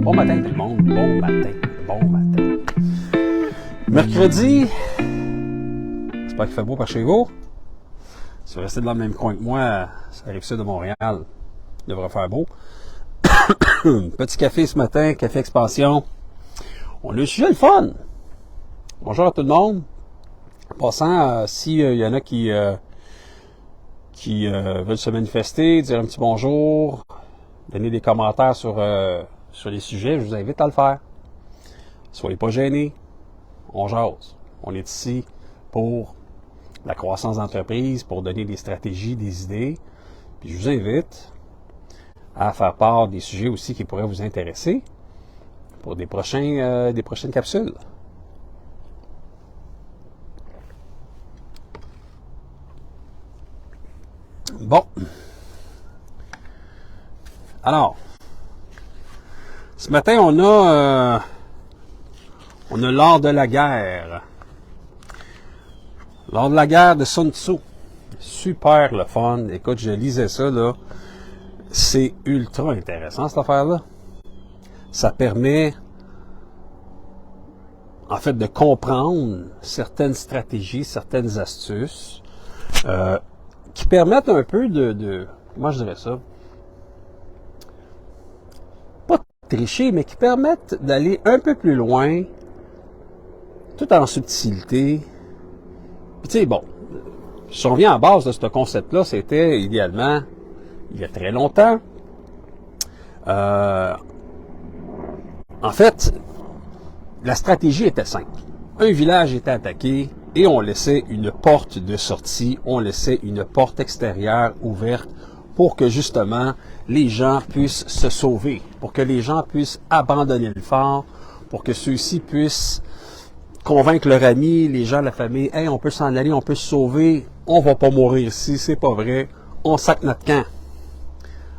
Bon matin tout le monde, bon matin, bon matin. Mercredi, j'espère qu'il fait beau par chez vous. Si vous restez dans le même coin que moi, ça arrive sud de Montréal, il devrait faire beau. Petit café ce matin, café expansion. On a un sujet le fun. Bonjour à tout le monde. En passant, s'il y en a qui veulent se manifester, dire un petit bonjour, donner des commentaires sur les sujets, je vous invite à le faire. Soyez pas gênés. On jase. On est ici pour la croissance d'entreprise, pour donner des stratégies, des idées. Puis je vous invite à faire part des sujets aussi qui pourraient vous intéresser pour des prochaines capsules. Bon. Alors, ce matin, on a l'art de la guerre. L'art de la guerre de Sun Tzu. Super le fun. Écoute, je lisais ça, là. C'est ultra intéressant, cette affaire-là. Ça permet, en fait, de comprendre certaines stratégies, certaines astuces, qui permettent un peu comment je dirais ça? Pas de tricher, mais qui permettent d'aller un peu plus loin, tout en subtilité. Puis tu sais, bon, si on revient à base de ce concept-là, c'était idéalement, il y a très longtemps. En fait, la stratégie était simple. Un village était attaqué et on laissait une porte de sortie, on laissait une porte extérieure ouverte pour que justement les gens puissent se sauver, pour que les gens puissent abandonner le fort, pour que ceux-ci puissent convaincre leur ami, les gens, la famille, « Hey, on peut s'en aller, on peut se sauver, on va pas mourir ici, c'est pas vrai, on sac notre camp. »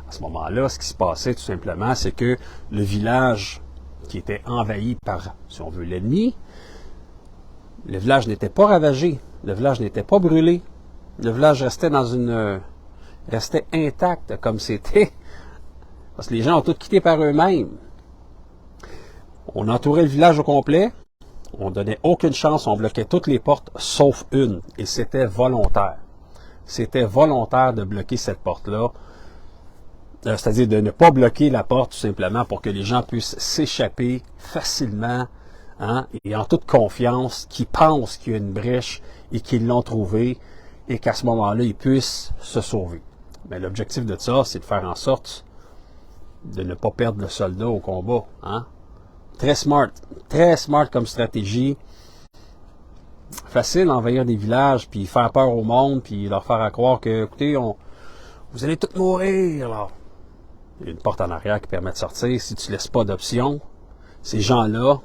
À ce moment-là, ce qui se passait tout simplement, c'est que le village qui était envahi par, si on veut, l'ennemi, le village n'était pas ravagé, le village n'était pas brûlé, le village restait intact comme c'était, parce que les gens ont tout quitté par eux-mêmes. On entourait le village au complet, on donnait aucune chance, on bloquait toutes les portes sauf une, et c'était volontaire. C'était volontaire de bloquer cette porte-là, c'est-à-dire de ne pas bloquer la porte tout simplement pour que les gens puissent s'échapper facilement, hein, et en toute confiance, qu'ils pensent qu'il y a une brèche et qu'ils l'ont trouvée et qu'à ce moment-là, ils puissent se sauver. Mais l'objectif de ça, c'est de faire en sorte de ne pas perdre le soldat au combat. Hein? Très smart comme stratégie. Facile d'envahir des villages, puis faire peur au monde, puis leur faire croire que, écoutez, vous allez tous mourir. Alors, il y a une porte en arrière qui permet de sortir. Si tu ne laisses pas d'option, ces gens-là,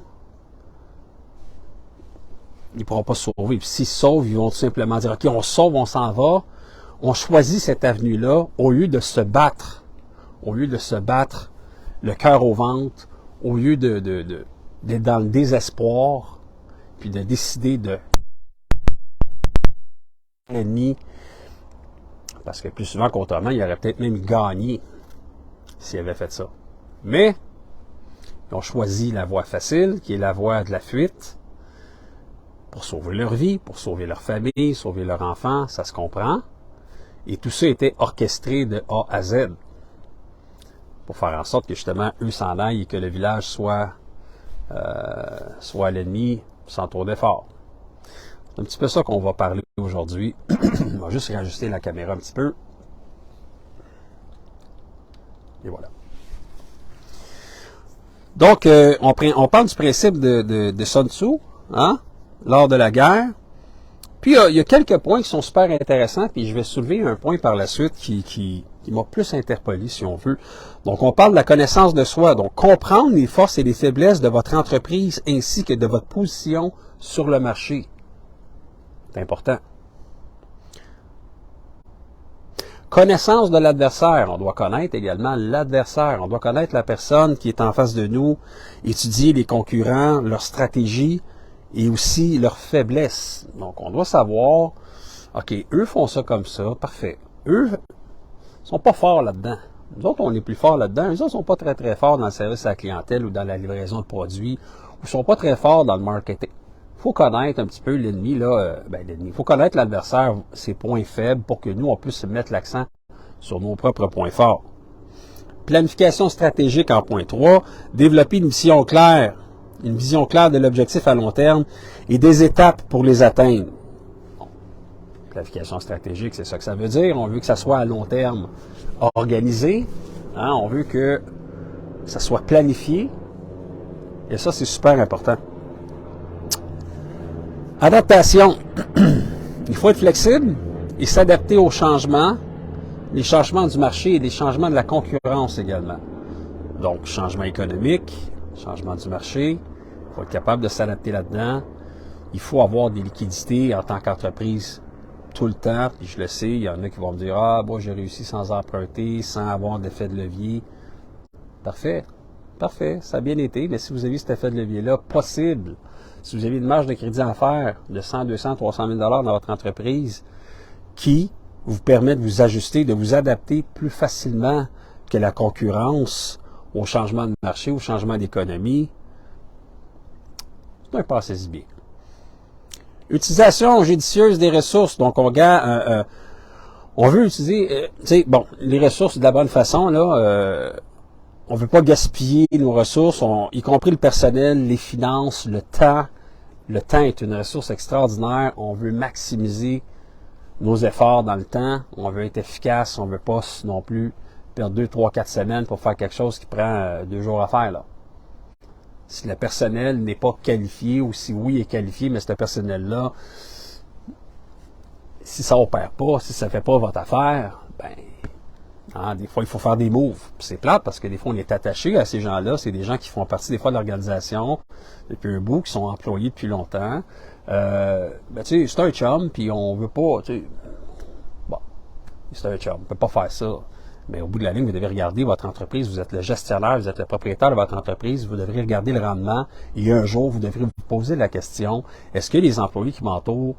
ils ne pourront pas se sauver. Puis s'ils se sauvent, ils vont tout simplement dire, OK, on se sauve, on s'en va. On choisit cette avenue-là au lieu de se battre. Au lieu de se battre le cœur au ventre, au lieu d'être dans le désespoir, puis de décider de l'ennemi. Parce que plus souvent qu'autrement, il aurait peut-être même gagné s'il avait fait ça. Mais, ils ont choisi la voie facile, qui est la voie de la fuite, pour sauver leur vie, pour sauver leur famille, sauver leurs enfants, ça se comprend. Et tout ça était orchestré de A à Z, pour faire en sorte que justement, eux s'en aillent et que le village soit à l'ennemi sans trop d'effort. C'est un petit peu ça qu'on va parler aujourd'hui. On va juste réajuster la caméra un petit peu. Et voilà. Donc, on parle du principe de Sun Tzu, hein, lors de la guerre. Puis, il y a quelques points qui sont super intéressants, puis je vais soulever un point par la suite qui m'a plus interpellé, si on veut. Donc, on parle de la connaissance de soi. Donc, comprendre les forces et les faiblesses de votre entreprise ainsi que de votre position sur le marché. C'est important. Connaissance de l'adversaire. On doit connaître également l'adversaire. On doit connaître la personne qui est en face de nous, étudier les concurrents, leur stratégie et aussi leurs faiblesses. Donc, on doit savoir, OK, eux font ça comme ça, parfait. Eux sont pas forts là-dedans. Nous autres, on est plus forts là-dedans. Les autres sont pas très, très forts dans le service à la clientèle ou dans la livraison de produits, ou sont pas très forts dans le marketing. Il faut connaître un petit peu l'ennemi, là. L'ennemi. Il faut connaître l'adversaire, ses points faibles, pour que nous, on puisse mettre l'accent sur nos propres points forts. Planification stratégique en point 3. Développer une vision claire de l'objectif à long terme et des étapes pour les atteindre. Bon. Planification stratégique, c'est ça que ça veut dire. On veut que ça soit à long terme organisé. Hein? On veut que ça soit planifié. Et ça, c'est super important. Adaptation. Il faut être flexible et s'adapter aux changements, les changements du marché et les changements de la concurrence également. Donc, changement économique, changement du marché, il faut être capable de s'adapter là-dedans. Il faut avoir des liquidités en tant qu'entreprise tout le temps. Puis je le sais, il y en a qui vont me dire « Ah, bon, j'ai réussi sans emprunter, sans avoir d'effet de levier. » Parfait. Parfait. Ça a bien été. Mais si vous avez cet effet de levier-là possible, si vous avez une marge de crédit à faire de 100, 200, 300 000 $ dans votre entreprise qui vous permet de vous ajuster, de vous adapter plus facilement que la concurrence au changement de marché, au changement d'économie, c'est un passé bien. Utilisation judicieuse des ressources. Donc, on veut utiliser, les ressources de la bonne façon, là. On veut pas gaspiller nos ressources, y compris le personnel, les finances, le temps. Le temps est une ressource extraordinaire. On veut maximiser nos efforts dans le temps. On veut être efficace. On veut pas non plus perdre 2, 3, 4 semaines pour faire quelque chose qui prend 2 jours à faire, là. Si le personnel n'est pas qualifié, ou si oui, il est qualifié, mais ce personnel-là, si ça opère pas, si ça fait pas votre affaire, des fois, il faut faire des moves. C'est plate parce que des fois, on est attaché à ces gens-là. C'est des gens qui font partie des fois de l'organisation depuis un bout, qui sont employés depuis longtemps. C'est un chum, puis on veut pas, c'est un chum, on peut pas faire ça. Mais au bout de la ligne, vous devez regarder votre entreprise. Vous êtes le gestionnaire, vous êtes le propriétaire de votre entreprise. Vous devrez regarder le rendement. Et un jour, vous devrez vous poser la question, est-ce que les employés qui m'entourent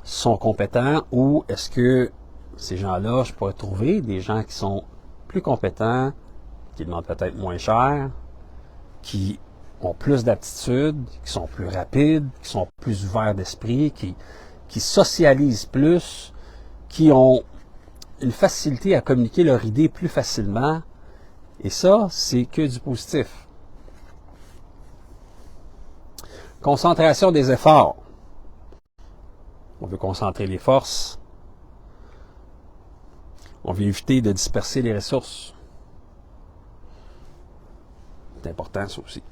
sont compétents ou est-ce que ces gens-là, je pourrais trouver des gens qui sont plus compétents, qui demandent peut-être moins cher, qui ont plus d'aptitudes, qui sont plus rapides, qui sont plus ouverts d'esprit, qui socialisent plus, qui ont une facilité à communiquer leur idée plus facilement. Et ça, c'est que du positif. Concentration des efforts. On veut concentrer les forces. On veut éviter de disperser les ressources. C'est important, ça aussi.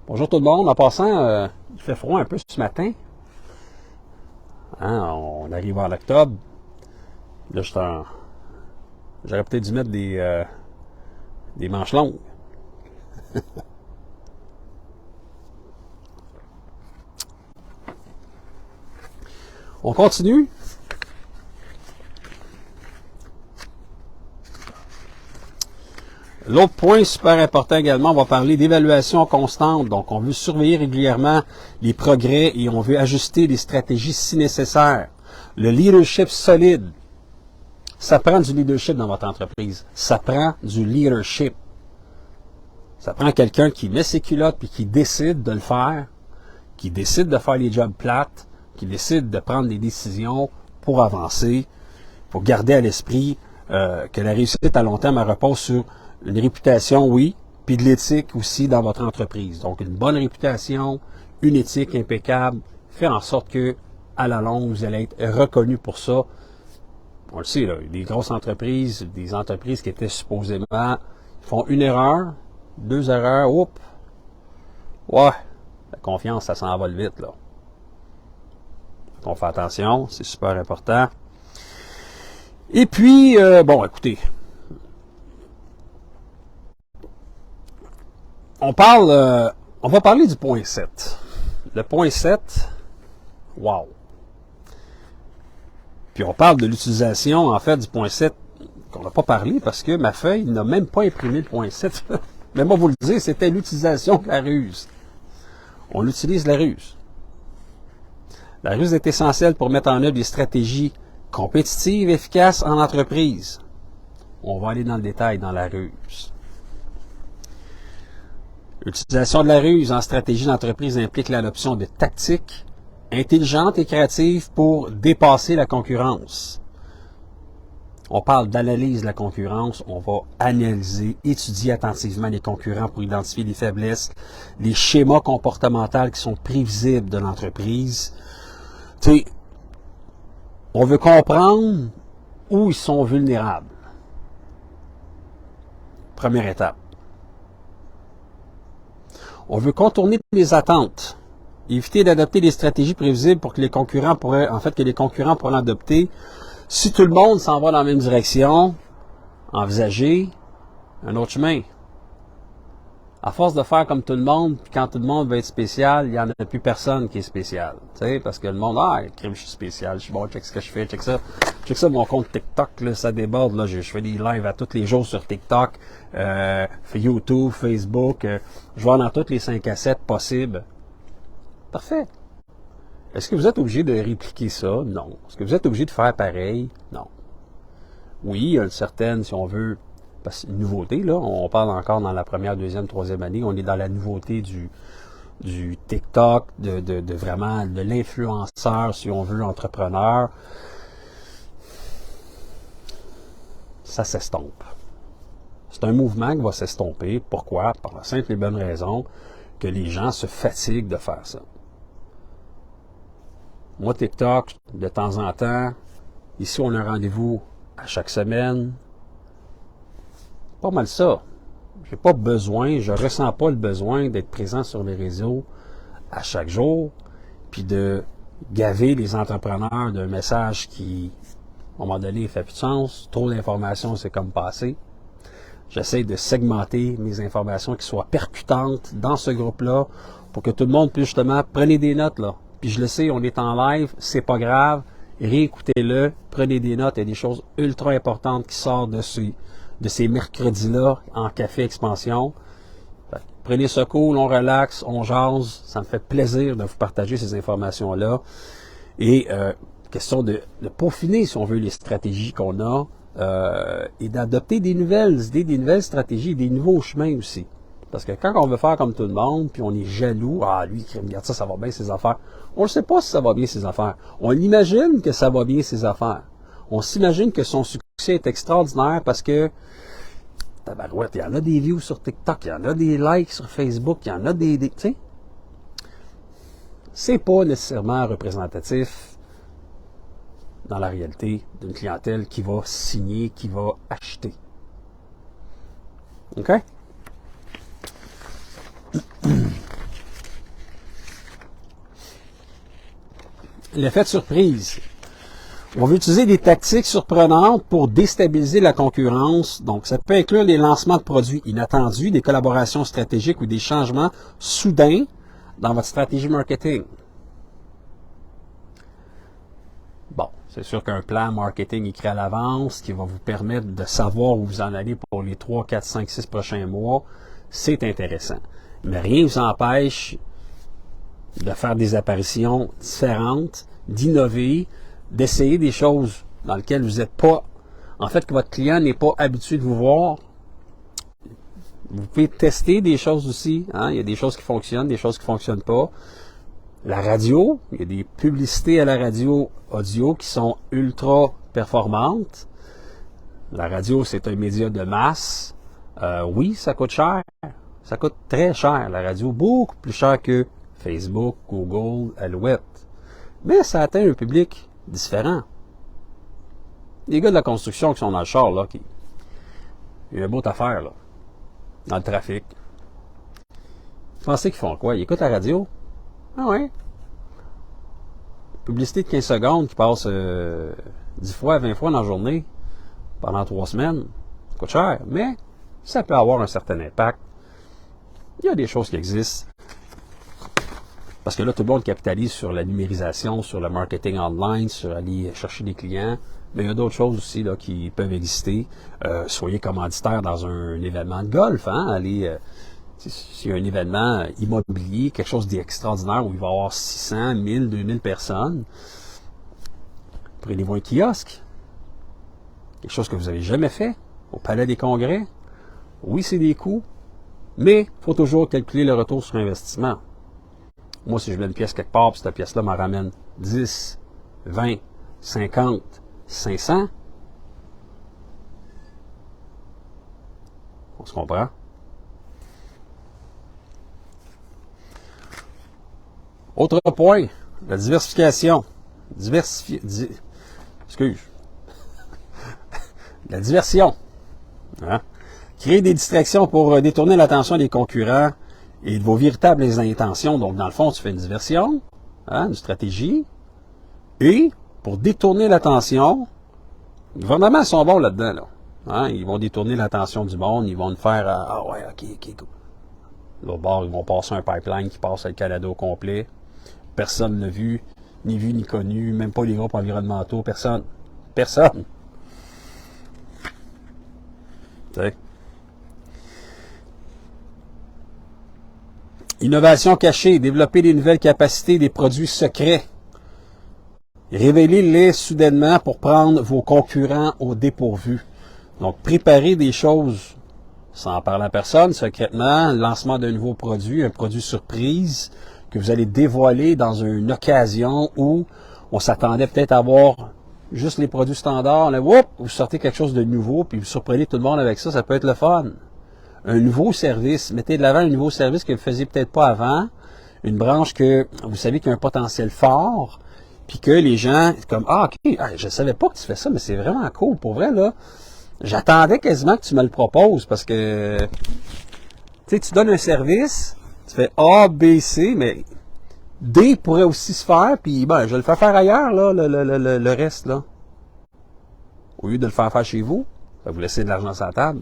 Bonjour tout le monde. En passant, il fait froid un peu ce matin. Hein, on arrive en octobre. Là, j'aurais peut-être dû mettre des manches longues. On continue. L'autre point super important également, on va parler d'évaluation constante. Donc, on veut surveiller régulièrement les progrès et on veut ajuster les stratégies si nécessaire. Le leadership solide. Ça prend du leadership dans votre entreprise. Ça prend du leadership. Ça prend quelqu'un qui met ses culottes puis qui décide de le faire, qui décide de faire les jobs plates, qui décide de prendre des décisions pour avancer. Il faut garder à l'esprit que la réussite à long terme elle repose sur une réputation, oui, puis de l'éthique aussi dans votre entreprise. Donc, une bonne réputation, une éthique impeccable, faire en sorte que, à la longue, vous allez être reconnu pour ça. On le sait, là, des grosses entreprises, des entreprises qui étaient supposément, font une erreur, 2 erreurs, oups, ouais, la confiance, ça s'envole vite, là. On fait attention, c'est super important. Et puis, écoutez, on va parler du point 7. Le point 7, wow. Puis on parle de l'utilisation, en fait, du point 7 qu'on n'a pas parlé parce que ma feuille n'a même pas imprimé le point 7. Mais moi, vous le dire, c'était l'utilisation de la ruse. On utilise la ruse. La ruse est essentielle pour mettre en œuvre des stratégies Compétitive, efficace en entreprise. On va aller dans le détail dans la ruse. L'utilisation de la ruse en stratégie d'entreprise implique l'adoption de tactiques intelligentes et créatives pour dépasser la concurrence. On parle d'analyse de la concurrence, on va analyser, étudier attentivement les concurrents pour identifier les faiblesses, les schémas comportementaux qui sont prévisibles de l'entreprise. Tu sais, on veut comprendre où ils sont vulnérables. Première étape. On veut contourner les attentes, éviter d'adopter des stratégies prévisibles pour que les concurrents pourraient l'adopter. Si tout le monde s'en va dans la même direction, envisager un autre chemin. À force de faire comme tout le monde, puis quand tout le monde veut être spécial, il n'y en a plus personne qui est spécial. Tu sais, parce que le monde, crime, je suis spécial, je suis bon, check ce que je fais, check ça, mon compte TikTok, là, ça déborde, là, je fais des lives à tous les jours sur TikTok, YouTube, Facebook, je vais dans toutes les 5 à 7 possibles. Parfait. Est-ce que vous êtes obligé de répliquer ça? Non. Est-ce que vous êtes obligé de faire pareil? Non. Oui, il y a une certaine, si on veut, parce que une nouveauté, là, on parle encore dans la première, deuxième, troisième année, on est dans la nouveauté du TikTok, de vraiment de l'influenceur, si on veut, entrepreneur. Ça s'estompe. C'est un mouvement qui va s'estomper. Pourquoi? Par la simple et bonne raison que les gens se fatiguent de faire ça. Moi, TikTok, de temps en temps, ici, on a un rendez-vous à chaque semaine. Pas mal ça. J'ai pas besoin, je ressens pas le besoin d'être présent sur les réseaux à chaque jour, puis de gaver les entrepreneurs d'un message qui, à un moment donné, fait plus de sens. Trop d'informations, c'est comme passé. J'essaie de segmenter mes informations qui soient percutantes dans ce groupe-là pour que tout le monde puisse justement prenez des notes là. Puis je le sais, on est en live, c'est pas grave, réécoutez-le, prenez des notes, il y a des choses ultra importantes qui sortent de ces mercredis-là en café expansion. Prenez ce cool, on relaxe, on jase, ça me fait plaisir de vous partager ces informations-là. Et question de peaufiner, si on veut, les stratégies qu'on a et d'adopter des nouvelles idées, des nouvelles stratégies, des nouveaux chemins aussi. Parce que quand on veut faire comme tout le monde, puis on est jaloux, lui, regarde ça, ça va bien ses affaires. On ne sait pas si ça va bien ses affaires. On imagine que ça va bien ses affaires. On s'imagine que son succès est extraordinaire parce que, tabarouette, il y en a des views sur TikTok, il y en a des likes sur Facebook, il y en a des tu sais. C'est pas nécessairement représentatif dans la réalité d'une clientèle qui va signer, qui va acheter. OK? L'effet de surprise. On veut utiliser des tactiques surprenantes pour déstabiliser la concurrence. Donc, ça peut inclure les lancements de produits inattendus, des collaborations stratégiques ou des changements soudains dans votre stratégie marketing. Bon, c'est sûr qu'un plan marketing écrit à l'avance qui va vous permettre de savoir où vous en allez pour les 3, 4, 5, 6 prochains mois, c'est intéressant. Mais rien ne vous empêche de faire des apparitions différentes, d'innover, d'essayer des choses dans lesquelles vous n'êtes pas, en fait, que votre client n'est pas habitué de vous voir. Vous pouvez tester des choses aussi. Il y a des choses qui fonctionnent, des choses qui ne fonctionnent pas. La radio, il y a des publicités à la radio audio qui sont ultra performantes. La radio, c'est un média de masse. Oui, ça coûte cher. Ça coûte très cher. La radio, beaucoup plus cher que Facebook, Google, Alouette. Mais ça atteint un public différent. Les gars de la construction qui sont dans le char, là, il y a une autre affaire, là, dans le trafic. Vous pensez qu'ils font quoi? Ils écoutent la radio? Ah ouais. Publicité de 15 secondes qui passe 10 fois, 20 fois dans la journée pendant 3 semaines. Ça coûte cher, mais ça peut avoir un certain impact. Il y a des choses qui existent. Parce que là, tout le monde capitalise sur la numérisation, sur le marketing online, sur aller chercher des clients. Mais il y a d'autres choses aussi là, qui peuvent exister. Soyez commanditaire dans un événement de golf. Allez, s'il y a un événement immobilier, quelque chose d'extraordinaire où il va y avoir 600, 1000, 2000 personnes, Prenez-vous un kiosque, quelque chose que vous n'avez jamais fait, au Palais des Congrès. Oui, c'est des coûts, mais il faut toujours calculer le retour sur investissement. Moi, si je mets une pièce quelque part, puis cette pièce-là m'en ramène 10, 20, 50, 500, on se comprend? Autre point, la diversification. La diversion. Hein? Créer des distractions pour détourner l'attention des concurrents et de vos véritables intentions. Donc, dans le fond, tu fais une diversion, hein, une stratégie. Et, pour détourner l'attention, les gouvernements sont bons là-dedans. Là. Hein? Ils vont détourner l'attention du monde. Ils vont nous faire « Ah ouais, ok, cool. » L'autre bord, ils vont passer un pipeline qui passe le Canada au complet. Personne ne l'a vu, ni connu, même pas les groupes environnementaux. Personne. Personne. T'sais. Innovation cachée, développer des nouvelles capacités, des produits secrets. Révélez-les soudainement pour prendre vos concurrents au dépourvu. Donc, préparez des choses sans parler à personne, secrètement, le lancement d'un nouveau produit, un produit surprise que vous allez dévoiler dans une occasion où on s'attendait peut-être à avoir juste les produits standards. Là, vous sortez quelque chose de nouveau, puis vous surprenez tout le monde avec ça, ça peut être le fun. Un nouveau service, mettez de l'avant un nouveau service que vous ne faisiez peut-être pas avant, une branche que vous savez qu'il y a un potentiel fort, puis que les gens, comme, ah, ok, je ne savais pas que tu fais ça, mais c'est vraiment cool, pour vrai, là. J'attendais quasiment que tu me le proposes, parce que, tu sais, tu donnes un service, tu fais A, B, C, mais D pourrait aussi se faire, puis ben, je vais le faire ailleurs, là, le reste, là. Au lieu de le faire chez vous, vous laissez de l'argent sur la table.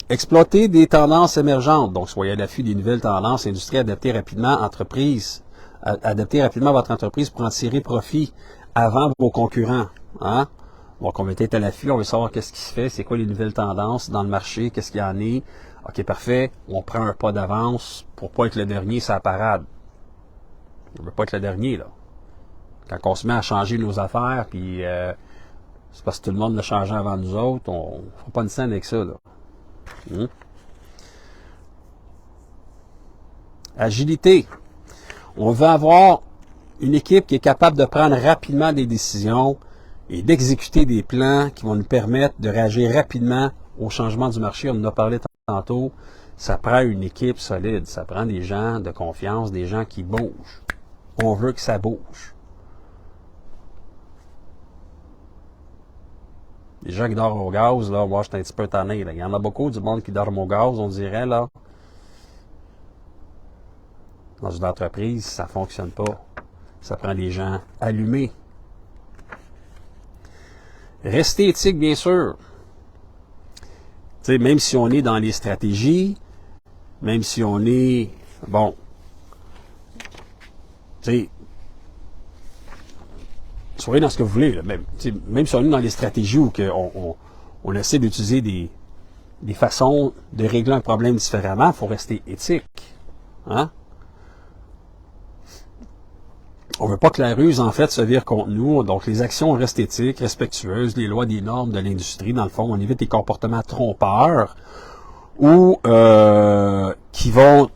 Exploiter des tendances émergentes. Donc, soyez à l'affût des nouvelles tendances, industrie, adaptez rapidement votre entreprise pour en tirer profit avant vos concurrents. Hein? Donc, on va être à l'affût, on veut savoir qu'est-ce qui se fait, c'est quoi les nouvelles tendances dans le marché, qu'est-ce qu'il y en est. OK, parfait, on prend un pas d'avance pour pas être le dernier sur la parade. On veut pas être le dernier, là. Quand on se met à changer nos affaires, puis c'est parce que tout le monde l'a changé avant nous autres, on ne fera pas une scène avec ça, là. Agilité. On veut avoir une équipe qui est capable de prendre rapidement des décisions et d'exécuter des plans qui vont nous permettre de réagir rapidement au changement du marché. On en a parlé tantôt. Ça prend une équipe solide. Ça prend des gens de confiance, des gens qui bougent. On veut que ça bouge. Les gens qui dorment au gaz, là, moi, je suis un petit peu tanné. Là. Il y en a beaucoup du monde qui dorment au gaz, on dirait, là. Dans une entreprise, ça ne fonctionne pas. Ça prend des gens allumés. Restez éthique, bien sûr. T'sais, même si on est dans les stratégies, même si on est, bon, t'sais, soyez dans ce que vous voulez. Là. Même si on est dans les stratégies où on essaie d'utiliser des façons de régler un problème différemment, il faut rester éthique. Hein? On ne veut pas que la ruse, en fait, se vire contre nous. Donc, les actions restent éthiques, respectueuses, les lois, des normes de l'industrie. Dans le fond, on évite les comportements trompeurs ou qui vont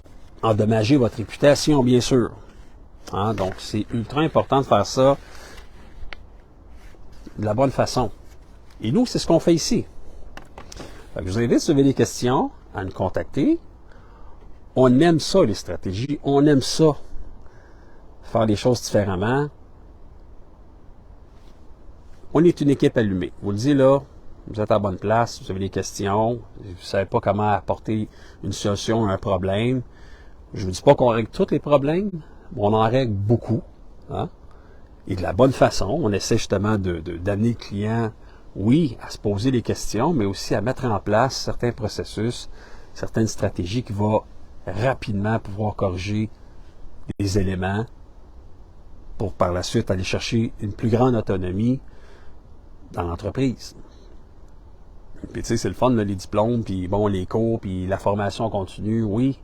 endommager votre réputation, bien sûr. Hein? Donc, c'est ultra important de faire ça de la bonne façon. Et nous, c'est ce qu'on fait ici. Fait que je vous invite, si vous avez des questions, à nous contacter. On aime ça, les stratégies. On aime ça. Faire les choses différemment. On est une équipe allumée. Je vous le dis là, vous êtes à la bonne place, vous avez des questions, vous ne savez pas comment apporter une solution à un problème. Je ne vous dis pas qu'on règle tous les problèmes, mais on en règle beaucoup. Hein? Et de la bonne façon, on essaie justement d'amener le client, oui, à se poser des questions, mais aussi à mettre en place certains processus, certaines stratégies qui vont rapidement pouvoir corriger des éléments pour par la suite aller chercher une plus grande autonomie dans l'entreprise. Puis tu sais, c'est le fun, là, les diplômes, puis bon, les cours, puis la formation continue, oui.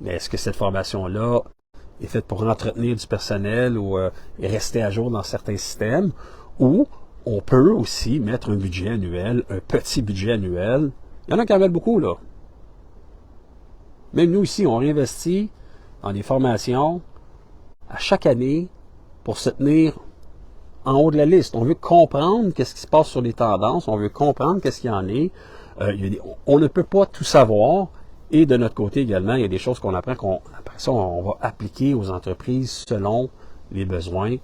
Mais est-ce que cette formation-là est faite pour entretenir du personnel ou rester à jour dans certains systèmes, ou on peut aussi mettre un budget annuel, un petit budget annuel. Il y en a qui en veulent beaucoup, là. Même nous ici, on réinvestit dans des formations à chaque année pour se tenir en haut de la liste. On veut comprendre qu'est-ce qui se passe sur les tendances, on veut comprendre qu'est-ce qu'il y en est. On ne peut pas tout savoir. Et de notre côté également, il y a des choses qu'on apprend, après ça, on va appliquer aux entreprises selon les besoins,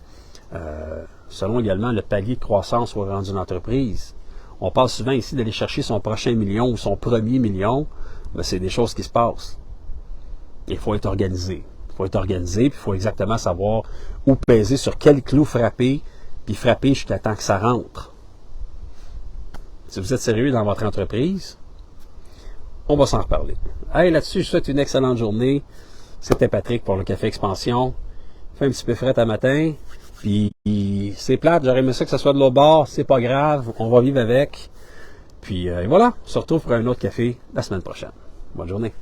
selon également le palier de croissance où est rendue l'entreprise. On parle souvent ici d'aller chercher son prochain million ou son premier million. Ben, c'est des choses qui se passent. Il faut être organisé. Il faut être organisé, puis il faut exactement savoir où peser, sur quel clou frapper, puis frapper jusqu'à temps que ça rentre. Si vous êtes sérieux dans votre entreprise, on va s'en reparler. Hey, là-dessus, je souhaite une excellente journée. C'était Patrick pour le Café Expansion. Il fait un petit peu frais à matin. Puis, c'est plate, j'aurais aimé ça que ça soit de l'autre bord. C'est pas grave, on va vivre avec. Puis, voilà, on se retrouve pour un autre café la semaine prochaine. Bonne journée.